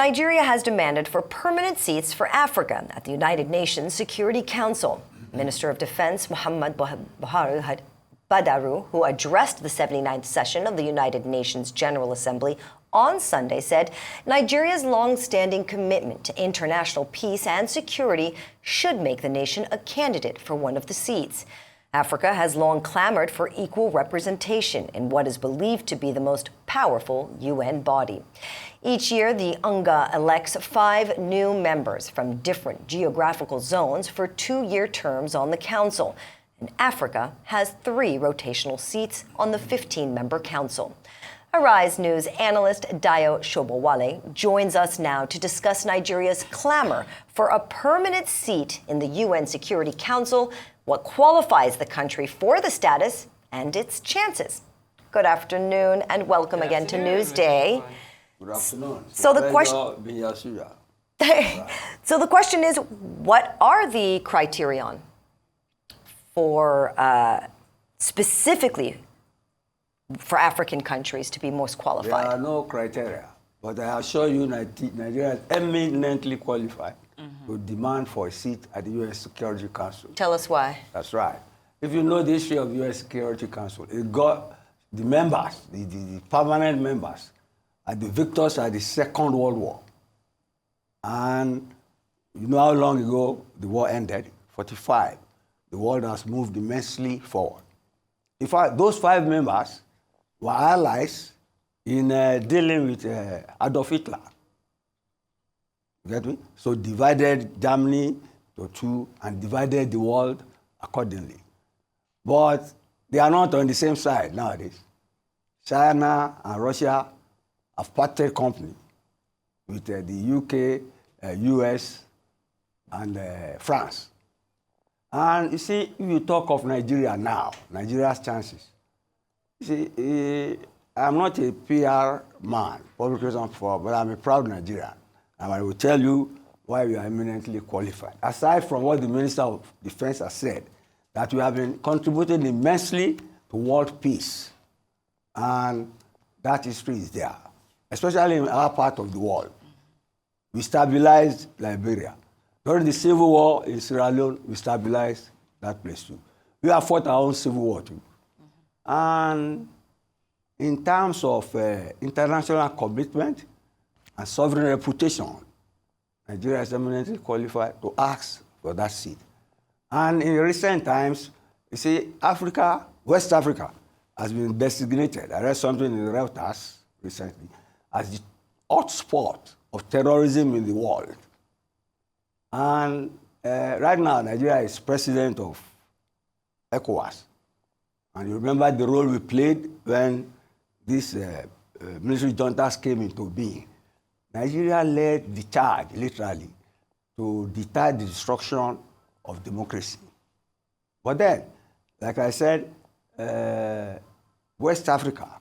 Nigeria has demanded for permanent seats for Africa at the United Nations Security Council. Minister of Defense Muhammad Buhari Badaru, who addressed the 79th session of the United Nations General Assembly on Sunday, said Nigeria's long-standing commitment to international peace and security should make the nation a candidate for one of the seats. Africa has long clamored for equal representation in what is believed to be the most powerful UN body. Each year, the UNGA elects 5 new members from different geographical zones for 2-year terms on the council. And Africa has 3 rotational seats on the 15-member council. Arise News analyst Dayo Sobowale joins us now to discuss Nigeria's clamor for a permanent seat in the UN Security Council, what qualifies the country for the status, and its chances. Good afternoon and welcome again to Newsday. Good afternoon. So the question is, what are the criterion for specifically for African countries to be most qualified? There are no criteria, but I assure you Nigeria is eminently qualified to demand for a seat at the U.S. Security Council. Tell us why. That's right. If you know the history of the U.S. Security Council, it got the members, the permanent members, are the victors at the Second World War. And you know how long ago the war ended? 45. The world has moved immensely forward. In fact, those 5 members were allies in dealing with Adolf Hitler. You get me? So divided Germany to 2 and divided the world accordingly. But they are not on the same side nowadays. China and Russia have parted company with the UK, US, and France. And you see, if you talk of Nigeria now, Nigeria's chances, you see, I'm not a PR man, public relations for, but I'm a proud Nigerian. And I will tell you why we are eminently qualified. Aside from what the Minister of Defense has said, that we have been contributing immensely to world peace. And that history is there, especially in our part of the world. We stabilized Liberia. During the Civil War in Sierra Leone, we stabilized that place too. We have fought our own Civil War too. And in terms of international commitment and sovereign reputation, Nigeria is eminently qualified to ask for that seat. And in recent times, you see, Africa, West Africa, has been designated, I read something in the Reuters recently, as the hotspot of terrorism in the world. And right now, Nigeria is president of ECOWAS. And you remember the role we played when these military juntas came into being. Nigeria led the charge, literally, to deter the destruction of democracy. But then, like I said, West Africa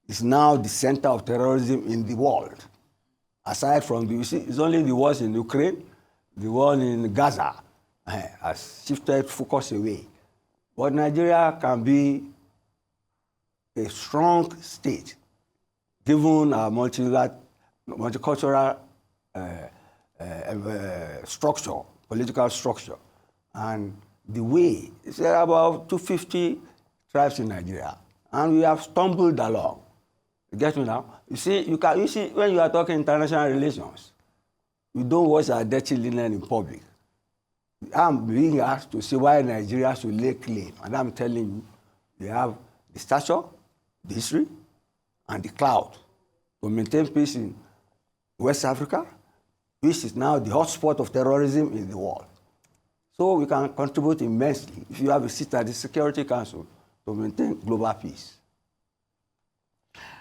is now the center of terrorism in the world. Aside from the, you see, it's only the wars in Ukraine, the one in Gaza has shifted focus away. But Nigeria can be a strong state, given our multicultural structure, political structure, and the way. It's about 250 tribes in Nigeria, and we have stumbled along. You get me now? You see, when you are talking international relations, we don't wash our dirty linen in public. I'm being asked to see why Nigeria should lay claim, and I'm telling you, they have the stature, the history, and the clout to maintain peace in West Africa, which is now the hotspot of terrorism in the world. So we can contribute immensely if you have a seat at the Security Council to maintain global peace.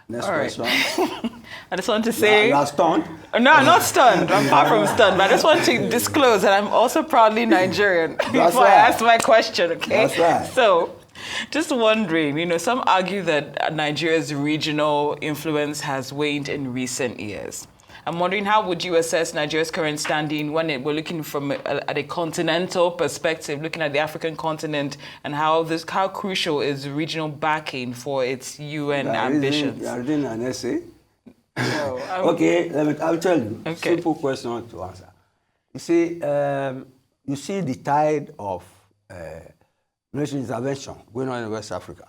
Next question. I just want to say... You are stunned? No, I'm not stunned. I'm far from stunned. But I just want to disclose that I'm also proudly Nigerian before I ask my question, okay? That's right. So, just wondering, some argue that Nigeria's regional influence has waned in recent years. I'm wondering, how would you assess Nigeria's current standing when we're looking from at a continental perspective, looking at the African continent, and how crucial is regional backing for its UN ambitions? You are reading an essay? No, Okay, I'll tell you. Okay. Simple question to answer. You see the tide of military intervention going on in West Africa.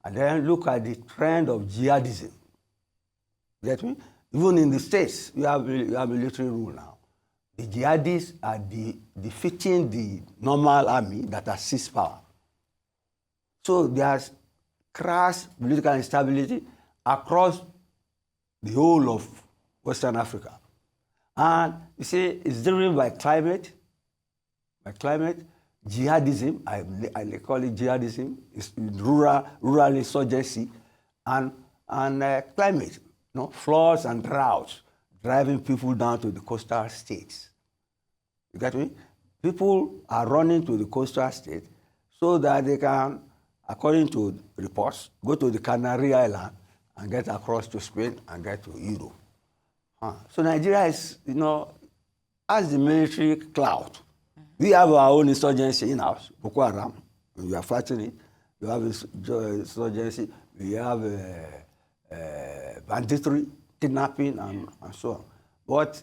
And then look at the trend of jihadism. Get me? Even in the States, you have military rule now. The jihadists are defeating the normal army that has seized power. So there's crass political instability across the whole of Western Africa. And you see, it's driven by climate. Jihadism, I call it jihadism, it's rural insurgency, and climate, floods and droughts, driving people down to the coastal states. You get me? People are running to the coastal states so that they can, according to reports, go to the Canary Islands and get across to Spain and get to Europe. So Nigeria is, has the military clout. We have our own insurgency in-house, Boko Haram. We are fighting it. We have insurgency. We have banditry, kidnapping, and so on. But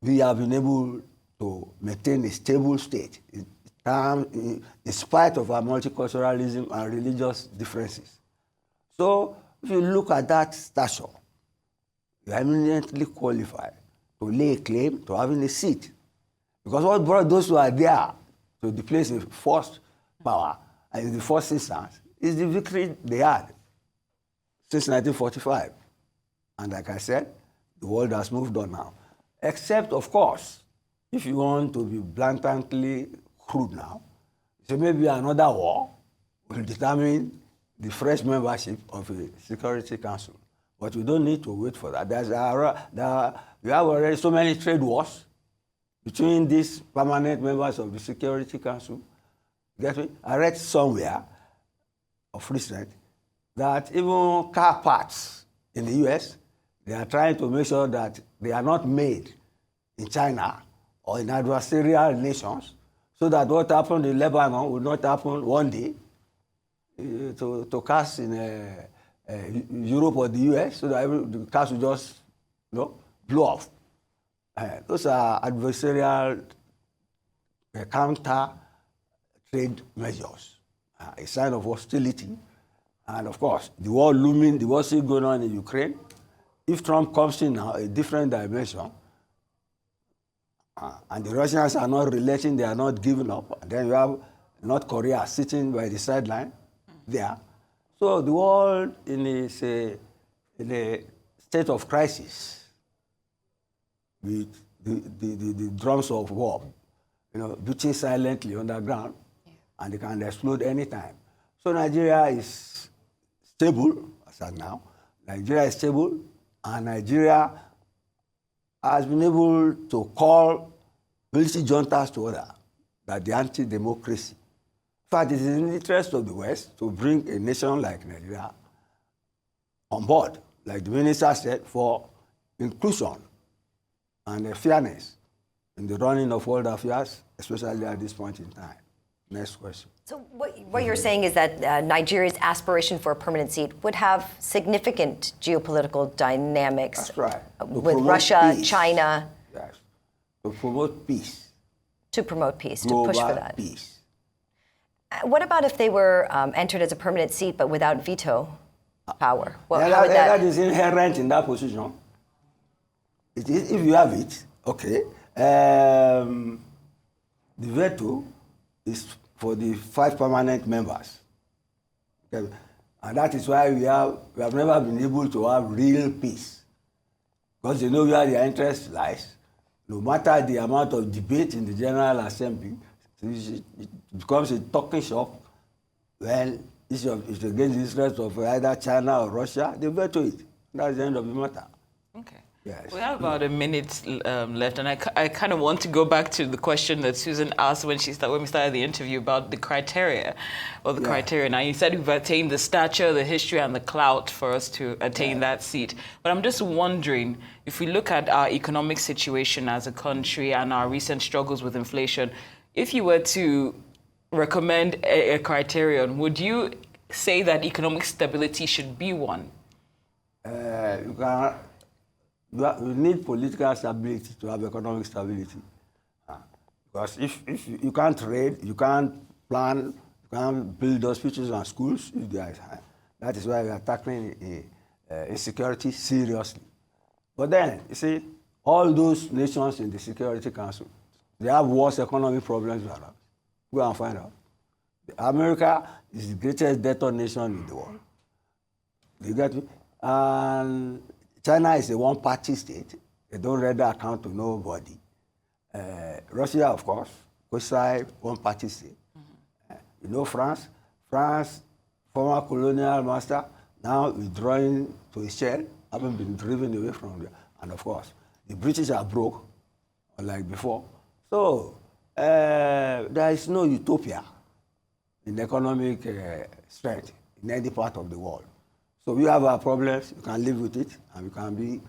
we have been able to maintain a stable state in spite of our multiculturalism and religious differences. So if you look at that stature, you are eminently qualified to lay a claim to having a seat. Because what brought those who are there to the place of first power and in the first instance is the victory they had since 1945. And like I said, the world has moved on now. Except, of course, if you want to be blatantly crude now, so maybe another war will determine the fresh membership of a Security Council. But we don't need to wait for that. We have already so many trade wars between these permanent members of the Security Council. Get me? I read somewhere of recent that even car parts in the US, they are trying to make sure that they are not made in China or in adversarial nations, so that what happened in Lebanon will not happen one day to cars in Europe or the US, so that the cars will just blow off. Those are adversarial counter trade measures, a sign of hostility. And of course, the war looming, the war still going on in Ukraine. If Trump comes in now, a different dimension, and the Russians are not relenting, they are not giving up, and then you have North Korea sitting by the sideline there. So the world in a state of crisis, with the drums of war, beating silently underground, and they can explode anytime. So Nigeria is stable, as of now. Nigeria is stable, and Nigeria has been able to call military juntas to order, that the anti-democracy. In fact, it is in the interest of the West to bring a nation like Nigeria on board, like the minister said, for inclusion and fairness in the running of world affairs, especially at this point in time. Next question. So what you're saying is that Nigeria's aspiration for a permanent seat would have significant geopolitical dynamics. That's right. With Russia, peace. China. Yes. To promote peace. To promote peace, Global to push for that. Peace. What about if they were entered as a permanent seat but without veto power? Well, Yeah, how would that is inherent in that position. It is, if you have it, okay. The veto is for the 5 permanent members. Okay. And that is why we have never been able to have real peace. Because they know where their interest lies. No matter the amount of debate in the General Assembly, it becomes a talking shop. Well, it's against the interest of either China or Russia, they veto it. That's the end of the matter. Okay. Yes. We have about a minute left, and I kind of want to go back to the question that Susan asked when we started the interview about the criteria, criteria. Now, you said we've attained the stature, the history, and the clout for us to attain that seat. But I'm just wondering, if we look at our economic situation as a country and our recent struggles with inflation, if you were to recommend a criterion, would you say that economic stability should be one? You need political stability to have economic stability. Because if you can't trade, you can't plan, you can't build hospitals and schools, if there is high. That is why we are tackling insecurity seriously. But then, you see, all those nations in the Security Council, they have worse economic problems than us. Go and find out. America is the greatest debtor nation in the world. You get me? And China is a one-party state. They don't render account to nobody. Russia, of course, quasi one-party state. You know France? France, former colonial master, now withdrawing to his shell, haven't been driven away from there. And of course, the British are broke, unlike before. So there is no utopia in economic strength in any part of the world. So we have our problems, you can live with it, and we can be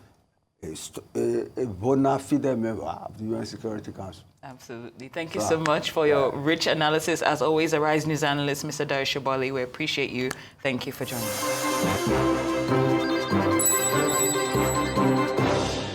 a bona fide member of the UN Security Council. Absolutely. Thank you so much for your rich analysis. As always, Arise News analyst, Mr. Dayo Sobowale, we appreciate you. Thank you for joining us.